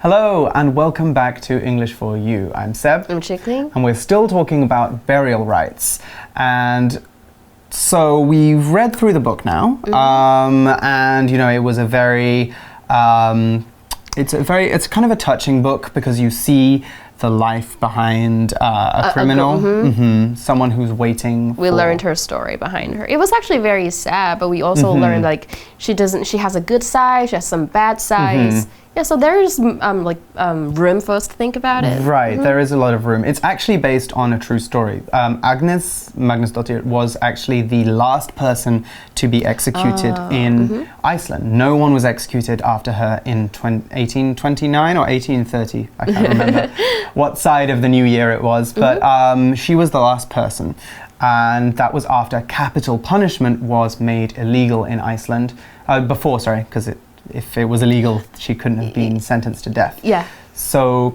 Hello and welcome back to English for You. I'm Seb. I'm Chickling. And we're still talking about burial rites. And so we've read through the book now. And it was a very it's kind of a touching book because you see the life behind a criminal, someone who's waiting. We learned her story behind her. It was actually very sad, but we also learned she has a good side, she has some bad sides. Yeah, so there's room for us to think about it. Right, there is a lot of room. It's actually based on a true story. Magnusdóttir was actually the last person to be executed in Iceland. No one was executed after her in 1829 or 1830. I can't remember what side of the new year it was, but she was the last person. And that was after capital punishment was made illegal in Iceland. Because if it was illegal, she couldn't have been sentenced to death. Yeah. So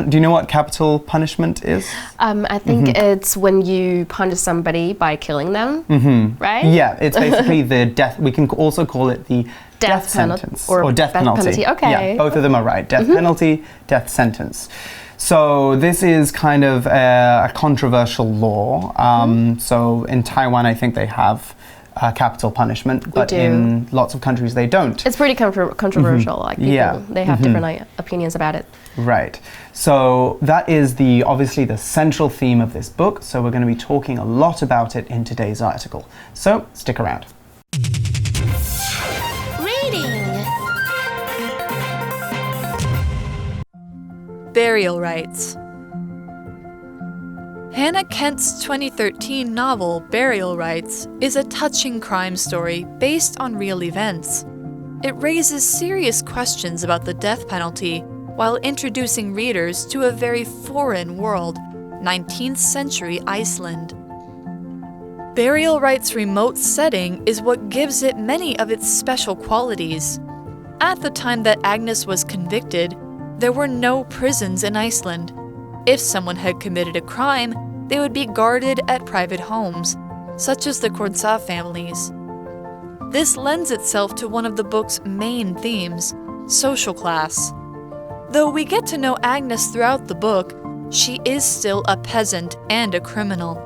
do you know what capital punishment is? I think it's when you punish somebody by killing them, right? Yeah, it's basically the death. We can also call it the death sentence or death penalty. Okay. Yeah, both of them are right. Death penalty, death sentence. So this is kind of a controversial law. So in Taiwan, I think they have capital punishment, but in lots of countries they don't. It's pretty controversial. They have different opinions about it. Right. So that is obviously the central theme of this book. So we're going to be talking a lot about it in today's article. So stick around. Reading. Burial rites. Hannah Kent's 2013 novel, Burial Rites, is a touching crime story based on real events. It raises serious questions about the death penalty while introducing readers to a very foreign world, 19th century Iceland. Burial Rites' remote setting is what gives it many of its special qualities. At the time that Agnes was convicted, there were no prisons in Iceland. If someone had committed a crime, they would be guarded at private homes, such as the Kordsa families. This lends itself to one of the book's main themes, social class. Though we get to know Agnes throughout the book, she is still a peasant and a criminal.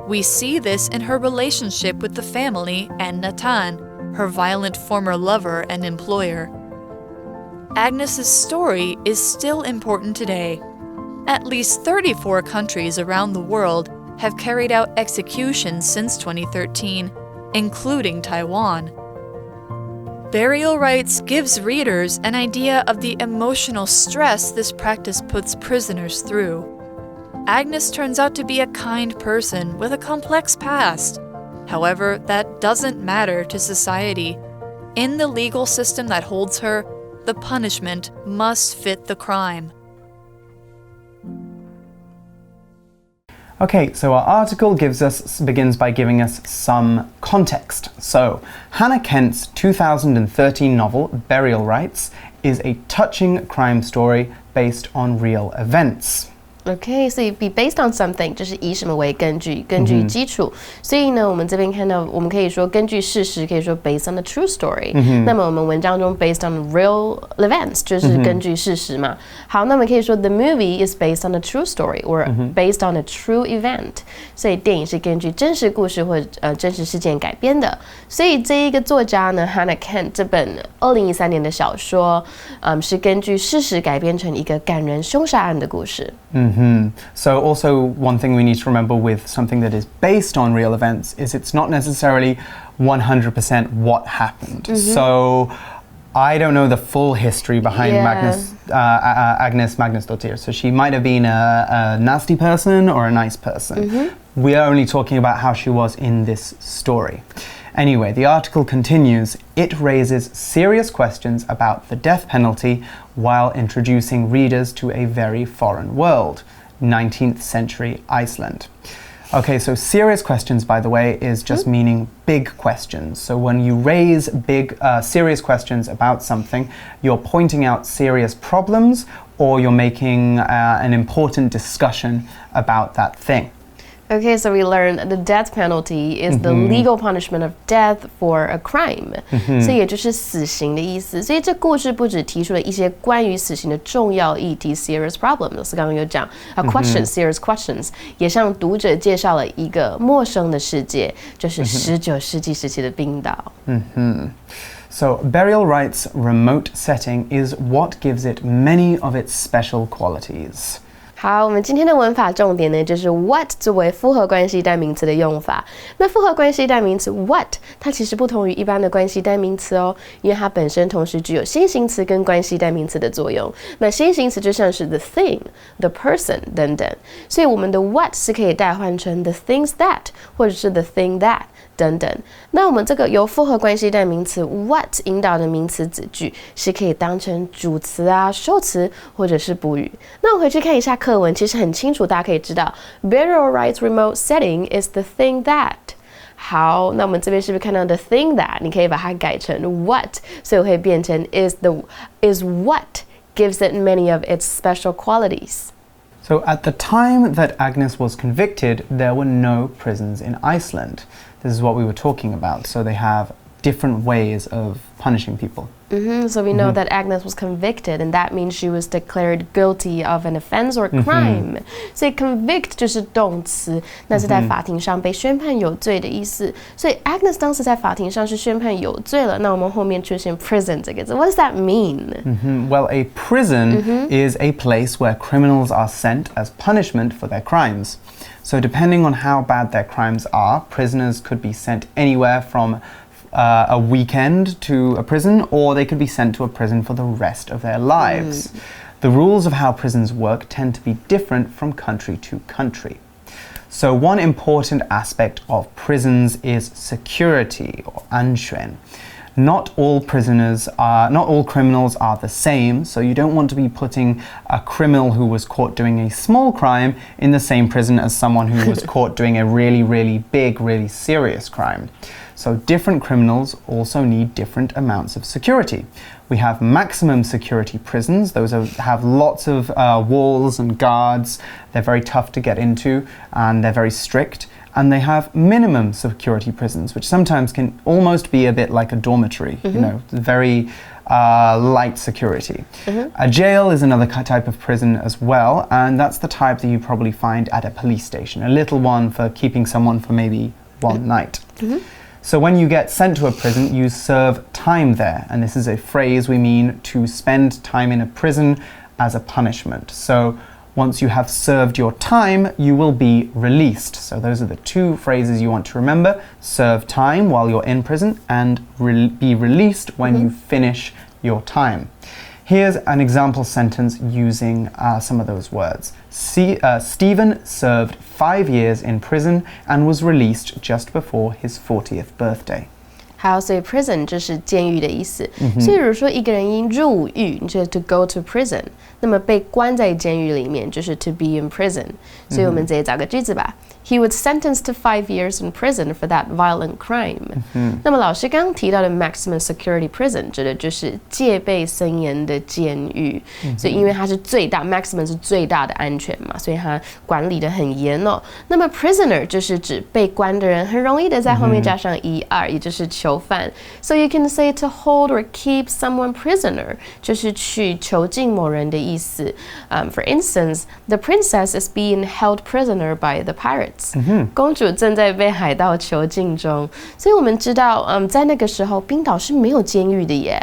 We see this in her relationship with the family and Natan, her violent former lover and employer. Agnes's story is still important today. At least 34 countries around the world have carried out executions since 2013, including Taiwan. Burial Rites gives readers an idea of the emotional stress this practice puts prisoners through. Agnes turns out to be a kind person with a complex past. However, that doesn't matter to society. In the legal system that holds her, the punishment must fit the crime. Okay, so our article begins by giving us some context. So, Hannah Kent's 2013 novel, Burial Rites, is a touching crime story based on real events. Okay, 所以 be based on something 就是以什么为根据基础。所以呢，我们这边看到，我们可以说根据事实，可以说 based on a true story。那么我们文章中 based on real events 就是根据事实嘛。好，那么可以说 the movie is based on a true story or based on a true event。所以电影是根据真实故事或真实事件改编的。所以这一个作家呢 ，Hannah Kent 这本2013年的小说，是根据事实改编成一个感人凶杀案的故事。So also one thing we need to remember with something that is based on real events is it's not necessarily 100% what happened. So I don't know the full history behind Agnes Magnusdóttir. So she might have been a nasty person or a nice person. We are only talking about how she was in this story. Anyway, the article continues. It raises serious questions about the death penalty while introducing readers to a very foreign world, 19th century Iceland. Okay, so serious questions, by the way, is just meaning big questions. So when you raise big, serious questions about something, you're pointing out serious problems or you're making an important discussion about that thing. Okay, so we learned the death penalty is the legal punishment of death for a crime. 所以也就是死刑的意思。所以这故事不只提出了一些关于死刑的重要议题 serious problems， 老师刚刚有讲questions, serious questions， 也向读者介绍了一个陌生的世界，就是19世纪时期的冰岛。So, burial rites' remote setting is what gives it many of its special qualities. 好，我们今天的文法重点呢，就是 what 作为复合关系代名词的用法。那复合关系代名词 what 它其实不同于一般的关系代名词哦，因为它本身同时具有先行词跟关系代名词的作用。那先行词就像是 the thing、the person 等等，所以我们的 what 是可以代换成 the things that 或者是 the thing that 等等。那我们这个由复合关系代名词 what 引导的名词子句是可以当成主词啊、受词或者是补语。那我回去看一下课文，其实很清楚，大家可以知道 burial rites remote setting is the thing that。好，那我们这边是不是看到 the thing that？ 你可以把它改成 what， 所以会变成 is what gives it many of its special qualities。So, at the time that Agnes was convicted, there were no prisons in Iceland. This is what we were talking about. So, they have different ways of punishing people. So we know that Agnes was convicted, and that means she was declared guilty of an offense or crime. 所以 convict 就是动词，那是在法庭上被宣判有罪的意思。所以 Agnes 当时在法庭上是宣判有罪了。那我们后面出现 prison 这个字 ，What does that mean? Well, a prison is a place where criminals are sent as punishment for their crimes. So, depending on how bad their crimes are, prisoners could be sent anywhere from a weekend to a prison, or they could be sent to a prison for the rest of their lives. The rules of how prisons work tend to be different from country to country. So one important aspect of prisons is security, or 安全. Not all criminals are the same, so you don't want to be putting a criminal who was caught doing a small crime in the same prison as someone who was caught doing a really, really big, really serious crime. So different criminals also need different amounts of security. We have maximum security prisons. Those have lots of walls and guards. They're very tough to get into and they're very strict. And they have minimum security prisons, which sometimes can almost be a bit like a dormitory, you know, very light security. A jail is another type of prison as well, and that's the type that you probably find at a police station, a little one for keeping someone for maybe one night. So when you get sent to a prison, you serve time there. And this is a phrase we mean to spend time in a prison as a punishment. So once you have served your time, you will be released. So those are the two phrases you want to remember. Serve time while you're in prison and be released when you finish your time. Here's an example sentence using some of those words. Stephen served 5 years in prison and was released just before his 40th birthday. 好，所以 prison 就是监狱的意思。所以如果说一个人因入狱，你就 to go to prison， 那么被关在监狱里面就是 to be in prison。所以我们直接找个句子吧。He was sentenced to 5 years in prison for that violent crime. 那么老师刚刚提到的 maximum security prison 指的就是戒备森严的监狱。所以因为它是最大 maximum 是最大的安全嘛，所以它管理得很严哦。那么 prisoner 就是指被关的人，很容易的在后面加上 er， 也就是囚犯。So you can say to hold or keep someone prisoner 就是去囚禁某人的意思。For instance, the princess is being held prisoner by the pirates. 公主正在被海盗囚禁中，所以我们知道，在那个时候，冰岛是没有监狱的耶。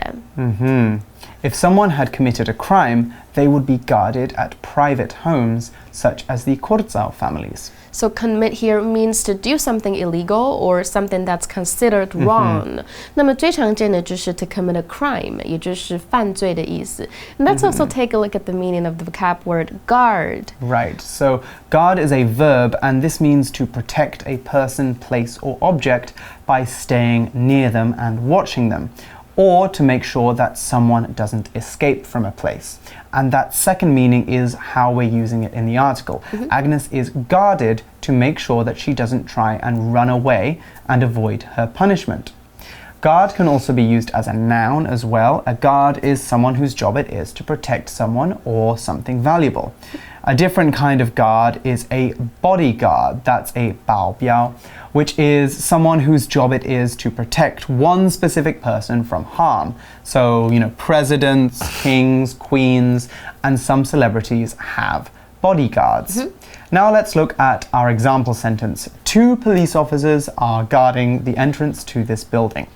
If someone had committed a crime, they would be guarded at private homes, such as the Kurzau families. So commit here means to do something illegal or something that's considered wrong. 那么最常见的就是 to commit a crime, 也就是犯罪的意思。And let's also take a look at the meaning of the vocab word guard. Right, so guard is a verb, and this means to protect a person, place, or object by staying near them and watching them, or to make sure that someone doesn't escape from a place. And that second meaning is how we're using it in the article. Agnes is guarded to make sure that she doesn't try and run away and avoid her punishment. Guard can also be used as a noun as well. A guard is someone whose job it is to protect someone or something valuable. A different kind of guard is a bodyguard. That's a 保镖, which is someone whose job it is to protect one specific person from harm. So, presidents, kings, queens, and some celebrities have bodyguards. Now let's look at our example sentence. 2 police officers are guarding the entrance to this building.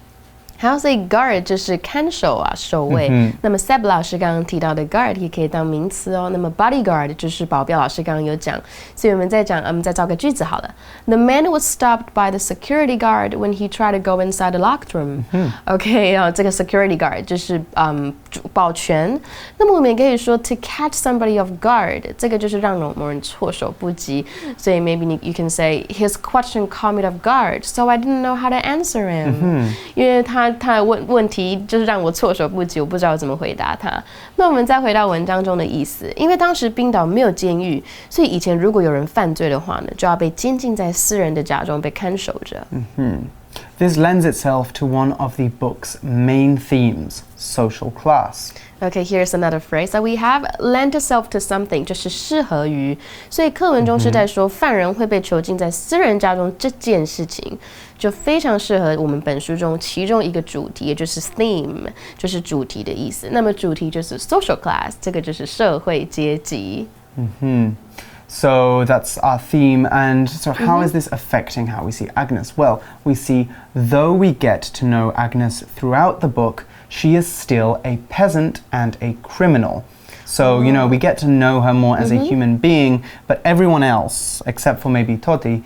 好，所以 guard 就是看守啊，守卫。那么 Seb 老师刚刚提到的 guard 也可以当名词哦。那么 bodyguard 就是保镖，老师刚刚有讲。所以我们再造个句子好了。The man was stopped by the security guard when he tried to go inside the locked room. OK 啊，这个 security guard 就是保全。那么我们也可以说 to catch somebody off guard， 这个就是让某人措手不及。所以 maybe you can say his question caught me off guard, so I didn't know how to answer him. 因为他的问题就是让我措手不及，我不知道怎么回答他。那我们再回到文章中的意思，因为当时冰岛没有监狱，所以以前如果有人犯罪的话呢，就要被监禁在私人的家中被看守着。This lends itself to one of the book's main themes, social class. Okay, here's another phrase that we have. Lend itself to something 就是适合于，所以课文中是在说犯人会被囚禁在私人家中这件事情，就非常适合我们本书中其中一个主题，也就是 theme， 就是主题的意思。那么主题就是 social class， 这个就是社会阶级。So that's our theme, and so how is this affecting how we see Agnes? Well, we see, though we get to know Agnes throughout the book, she is still a peasant and a criminal. So, we get to know her more as a human being, but everyone else, except for maybe Toti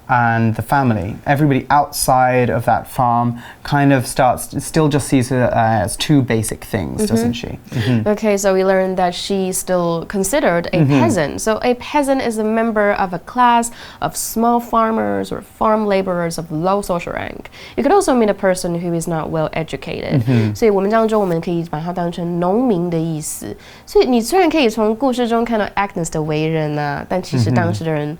and the family, everybody outside of that farm kind of still just sees her as 2 basic things, doesn't she? Okay, so we learned that she's still considered a peasant. So a peasant is a member of a class of small farmers or farm laborers of low social rank. It could also mean a person who is not well educated. 所以文章中我们可以把它当成农民的意思。所以你虽然可以从故事中看到 Agnes 的为人啊，但其实当时的人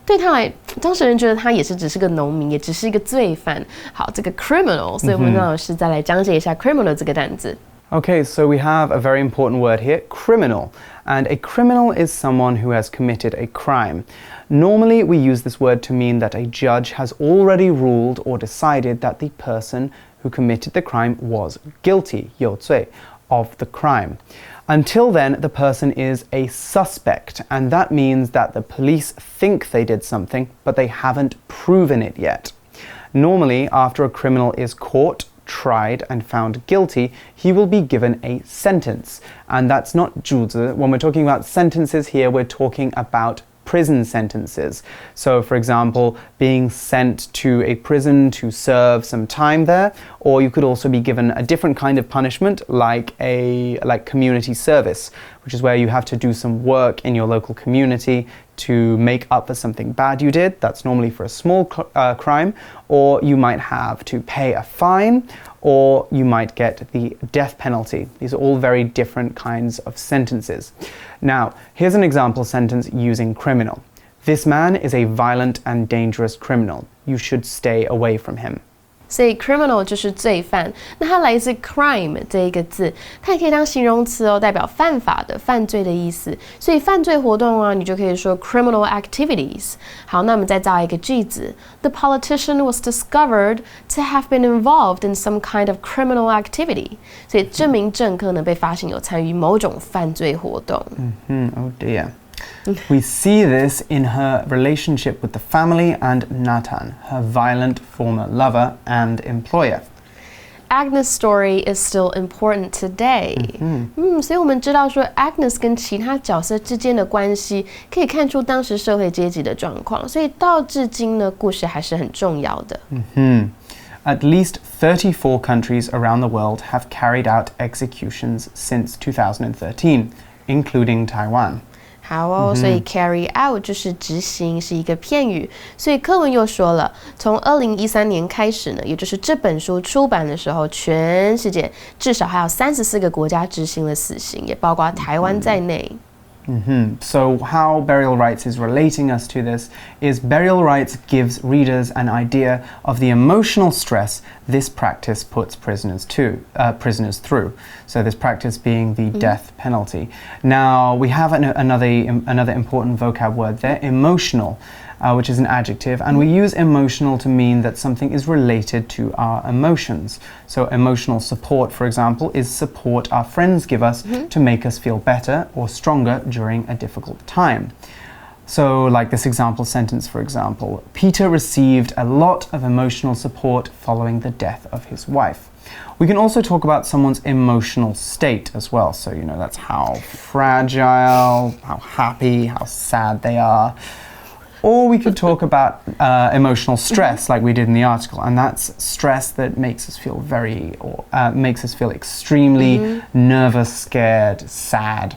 对他来，当事人觉得他也是只是个农民，也只是一个罪犯。好，这个 criminal， 所以我们老师再来讲解一下 criminal 这个单字。Okay, so we have a very important word here, criminal. And a criminal is someone who has committed a crime. Normally, we use this word to mean that a judge has already ruled or decided that the person who committed the crime was guilty, 有罪, of the crime. Until then, the person is a suspect, and that means that the police think they did something, but they haven't proven it yet. Normally, after a criminal is caught, tried, and found guilty, he will be given a sentence. And that's not 主子. When we're talking about sentences here, we're talking about prison sentences. So, for example, being sent to a prison to serve some time there, or you could also be given a different kind of punishment like community service, which is where you have to do some work in your local community to make up for something bad you did. That's normally for a small crime, or you might have to pay a fine, or you might get the death penalty. These are all very different kinds of sentences. Now, here's an example sentence using criminal. This man is a violent and dangerous criminal. You should stay away from him. 所以 criminal 就是罪犯，那它来自 crime 这一个字，它也可以当形容词哦，代表犯法的、犯罪的意思。所以犯罪活动啊，你就可以说 criminal activities。好，那我们再造一个句子 ：The politician was discovered to have been involved in some kind of criminal activity。所以这名政客呢，被发现有参与某种犯罪活动。Oh dear. We see this in her relationship with the family and Nathan, her violent former lover and employer. Agnes' story is still important today. 所以我们知道说 Agnes 跟其他角色之间的关系，可以看出当时社会阶级的状况。所以到至今呢，故事还是很重要的。At least 34 countries around the world have carried out executions since 2013, including Taiwan. 好哦，所以 carry out 就是执行，是一个片语。所以课文又说了，从2013年开始呢，也就是这本书出版的时候，全世界至少还有34个国家执行了死刑，也包括台湾在内。So how Burial Rites is relating us to this is Burial Rites gives readers an idea of the emotional stress this practice puts prisoners through. So this practice being the death penalty. Now we have another important vocab word there, emotional. Which is an adjective, and we use emotional to mean that something is related to our emotions. So emotional support, for example, is support our friends give us to make us feel better or stronger during a difficult time. So like this example sentence, for example, Peter received a lot of emotional support following the death of his wife. We can also talk about someone's emotional state as well. So, that's how fragile, how happy, how sad they are. Or we could talk about emotional stress, like we did in the article, and that's stress that makes us feel extremely nervous, scared, sad.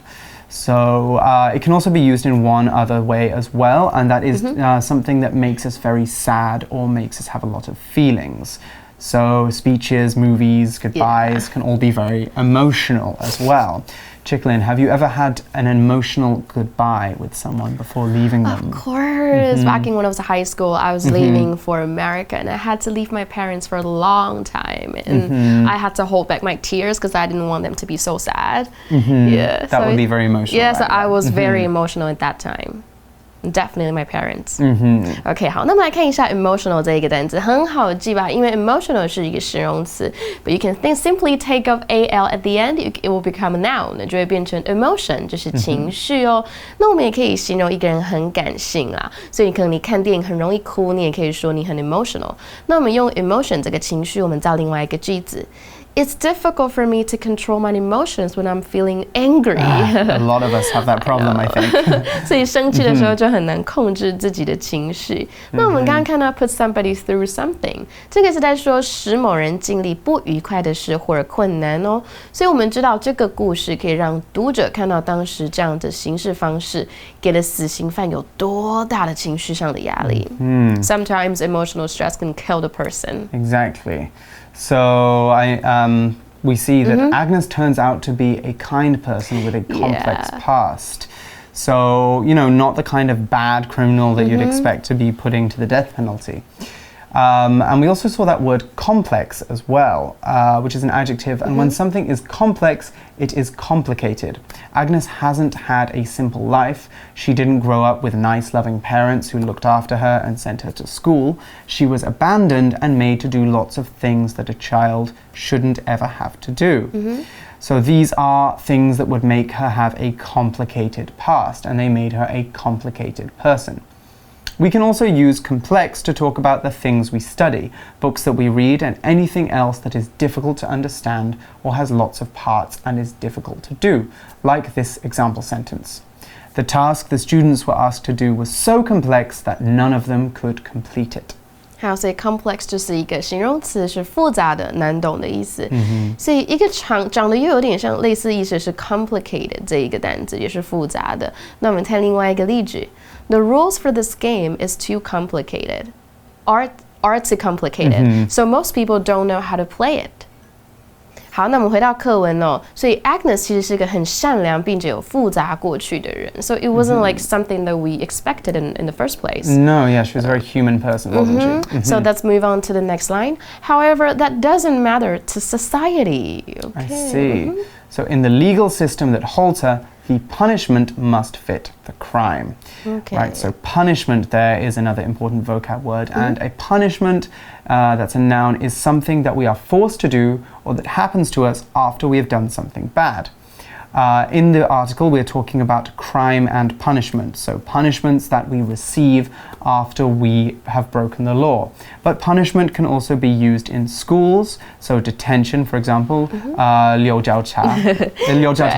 So it can also be used in one other way as well, and that is something that makes us very sad or makes us have a lot of feelings. So speeches, movies, goodbyes can all be very emotional as well. Chicklin, have you ever had an emotional goodbye with someone before leaving them? Of course. Back in when I was in high school, I was leaving for America, and I had to leave my parents for a long time. And I had to hold back my tears because I didn't want them to be so sad. Yeah, that would be very emotional. Yeah, so I was very emotional at that time. Definitely my parents. OK, 好，那么来看一下 emotional 这一个单词，很好记吧？因为 emotional 是一个形容词 ，but you can simply take off al at the end, it will become a noun， 就会变成 emotion， 就是情绪哦。那我们也可以形容一个人很感性啊，所以可能你看电影很容易哭，你也可以说你很 emotional。那我们用 emotion 这个情绪，我们造另外一个句子。It's difficult for me to control my emotions when I'm feeling angry. A lot of us have that problem, I think. 所以生气的时候就很难控制自己的情绪。那我们刚刚看到 put somebody through something， 这个是在说使某人经历不愉快的事或者困难哦。所以我们知道这个故事可以让读者看到当时这样的行事方式给了死刑犯有多大的情绪上的压力。Sometimes emotional stress can kill the person. Exactly. So we see that Agnes turns out to be a kind person with a complex past. So, not the kind of bad criminal that you'd expect to be putting to the death penalty. And we also saw that word complex as well, which is an adjective. And when something is complex, it is complicated. Agnes hasn't had a simple life. She didn't grow up with nice, loving parents who looked after her and sent her to school. She was abandoned and made to do lots of things that a child shouldn't ever have to do. So these are things that would make her have a complicated past, and they made her a complicated person. We can also use complex to talk about the things we study, books that we read, and anything else that is difficult to understand or has lots of parts and is difficult to do, like this example sentence. The task the students were asked to do was so complex that none of them could complete it. 好，所以 complex 就是一个形容词，是复杂的、难懂的意思。所以一个长得又有点像类似意思是 complicated 这一个单词，也是复杂的。那我们看另外一个例句 ：The rules for this game is too complicated. Are too complicated. So most people don't know how to play it. 好，那我们回到课文哦。所以 Agnes 其实是个很善良并且有复杂过去的人。So it wasn't like something that we expected in the first place. No, yeah, she was a very human person, wasn't she? So let's move on to the next line. However, that doesn't matter to society. Okay. I see. So in the legal system that holds her, the punishment must fit the crime. Okay. Right, so punishment there is another important vocab word, and a punishment, that's a noun, is something that we are forced to do or that happens to us after we have done something bad. In the article, we're talking about crime and punishment, so punishments that we receive after we have broken the law. But punishment can also be used in schools, so detention, for example, 留校察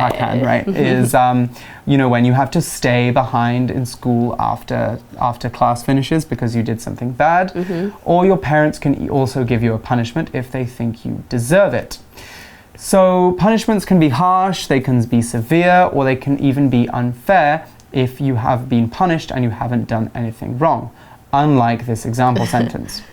看, right, is when you have to stay behind in school after class finishes because you did something bad, or your parents can also give you a punishment if they think you deserve it. So punishments can be harsh, they can be severe, or they can even be unfair if you have been punished and you haven't done anything wrong, unlike this example sentence.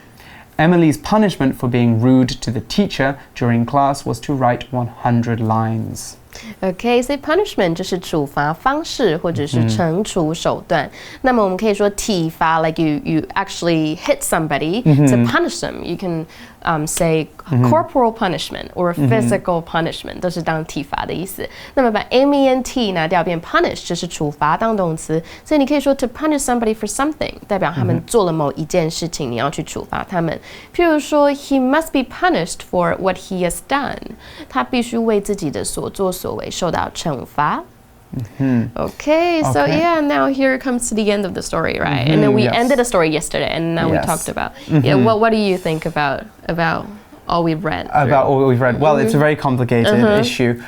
Emily's punishment for being rude to the teacher during class was to write 100 lines. OK， 所以 punishment 就是处罚方式或者是惩处手段。那么我们可以说体罚 like you actually hit somebody to punish them. You can say corporal punishment or physical punishment 都是当体罚的意思。那么把 ment 拿掉变 punish 就是处罚当动词，所以你可以说 to punish somebody for something 代表他们做了某一件事情，你要去处罚他们。譬如说 he must be punished for what he has done. 他必须为自己的所作所为受到惩罚。Okay, so yeah, now here comes to the end of the story, right? And then we ended the story yesterday, and now we talked about. Yeah, what do you think about all we've read? About all we've read? Well, it's a very complicated issue.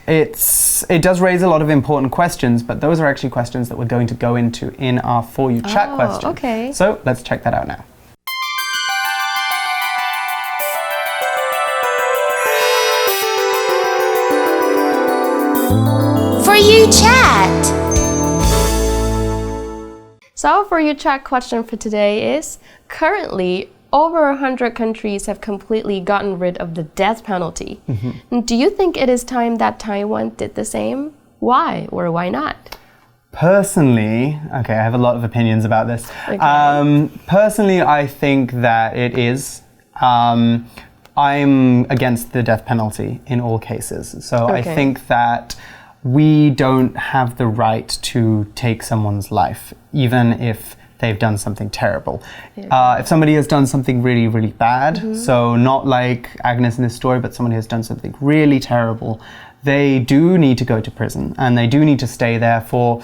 It does raise a lot of important questions, but those are actually questions that we're going to go into in our For You chat question. Okay. So let's check that out now. For You chat. So our For You chat question for today is, currently over 100 countries have completely gotten rid of the death penalty. Do you think it is time that Taiwan did the same? Why or why not? Personally, okay, I have a lot of opinions about this. Okay. Personally, I think that it is. I'm against the death penalty in all cases. So I think that we don't have the right to take someone's life, even if they've done something terrible. If somebody has done something really, really bad, so not like Agnes in this story, but someone who has done something really terrible, they do need to go to prison, and they do need to stay there for,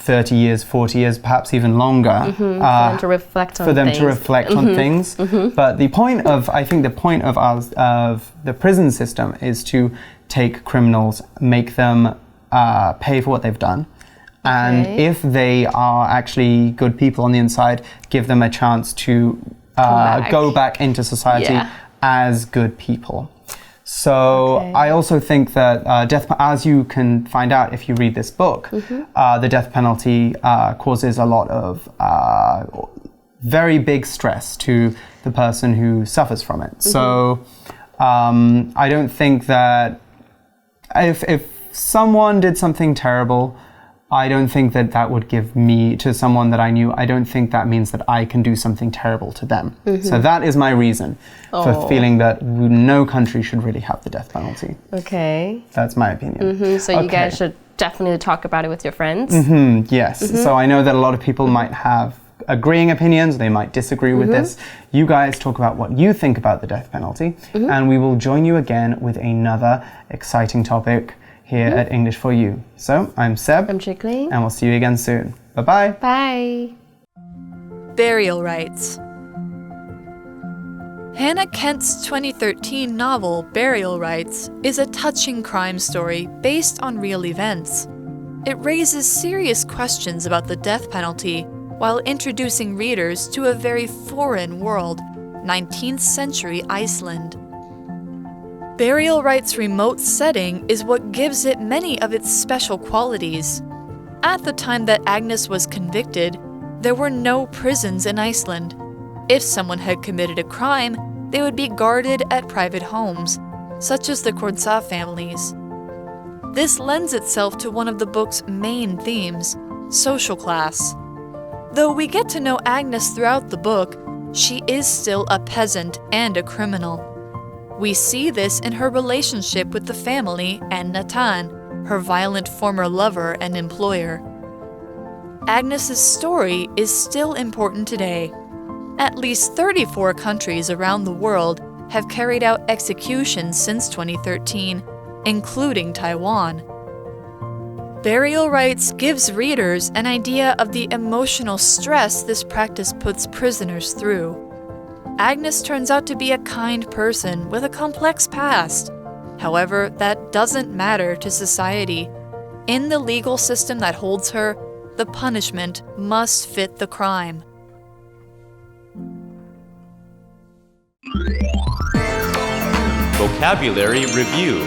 30 years, 40 years, perhaps even longer. For them to reflect on things. But I think the point of the prison system is to take criminals, make them pay for what they've done. And if they are actually good people on the inside, give them a chance to go back into society as good people. So I also think that as you can find out if you read this book, the death penalty causes a lot of very big stress to the person who suffers from it. So I don't think that if someone did something terrible, I don't think that would give me to someone that I knew. I don't think that means that I can do something terrible to them. So that is my reason for feeling that no country should really have the death penalty. Okay. That's my opinion. So you guys should definitely talk about it with your friends. Yes. So I know that a lot of people might have agreeing opinions. They might disagree with this. You guys talk about what you think about the death penalty, and we will join you again with another exciting topic here at English for You. So, I'm Seb. I'm Chickling. And we'll see you again soon. Bye-bye. Bye. Burial rites. Hannah Kent's 2013 novel, Burial Rites, is a touching crime story based on real events. It raises serious questions about the death penalty while introducing readers to a very foreign world, 19th century Iceland. Burial Rites' remote setting is what gives it many of its special qualities. At the time that Agnes was convicted, there were no prisons in Iceland. If someone had committed a crime, they would be guarded at private homes, such as the Kortsa families. This lends itself to one of the book's main themes, social class. Though we get to know Agnes throughout the book, she is still a peasant and a criminal. We see this in her relationship with the family and Natan, her violent former lover and employer. Agnes's story is still important today. At least 34 countries around the world have carried out executions since 2013, including Taiwan. Burial Rites gives readers an idea of the emotional stress this practice puts prisoners through. Agnes turns out to be a kind person with a complex past. However, that doesn't matter to society. In the legal system that holds her, the punishment must fit the crime. Vocabulary Review.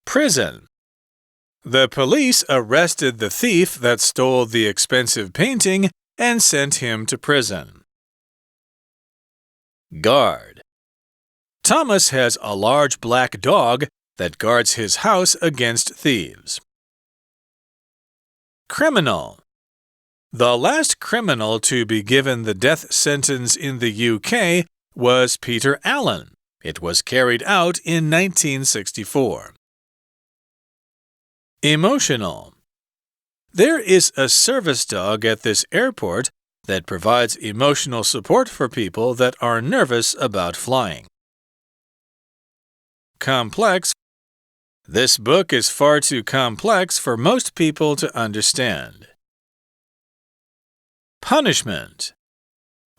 Prison. The police arrested the thief that stole the expensive painting and sent him to prison. Guard. Thomas has a large black dog that guards his house against thieves. Criminal. The last criminal to be given the death sentence in the UK was Peter Allen. It was carried out in 1964. Emotional. There is a service dog at this airport that provides emotional support for people that are nervous about flying. Complex. This book is far too complex for most people to understand. Punishment.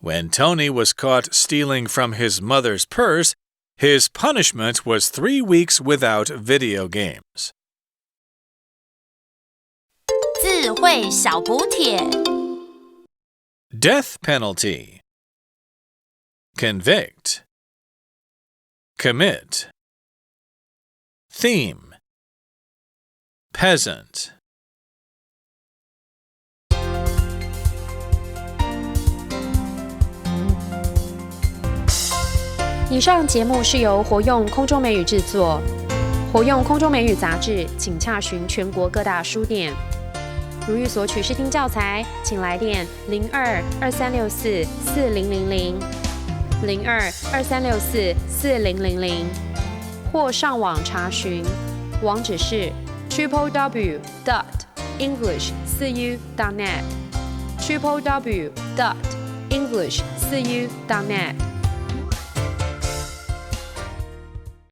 When Tony was caught stealing from his mother's purse, his punishment was 3 weeks without video games. 智慧小补帖 Death penalty. Convict. Commit. Theme. Peasant. 以上节目是由活用空中美语制作，活用空中美语杂志，请洽询全国各大书店。如欲索取试听教材，请来电02-2364-4000 02-2364-4000，或上网查询，网址是 www.english4u.net www.english4u.net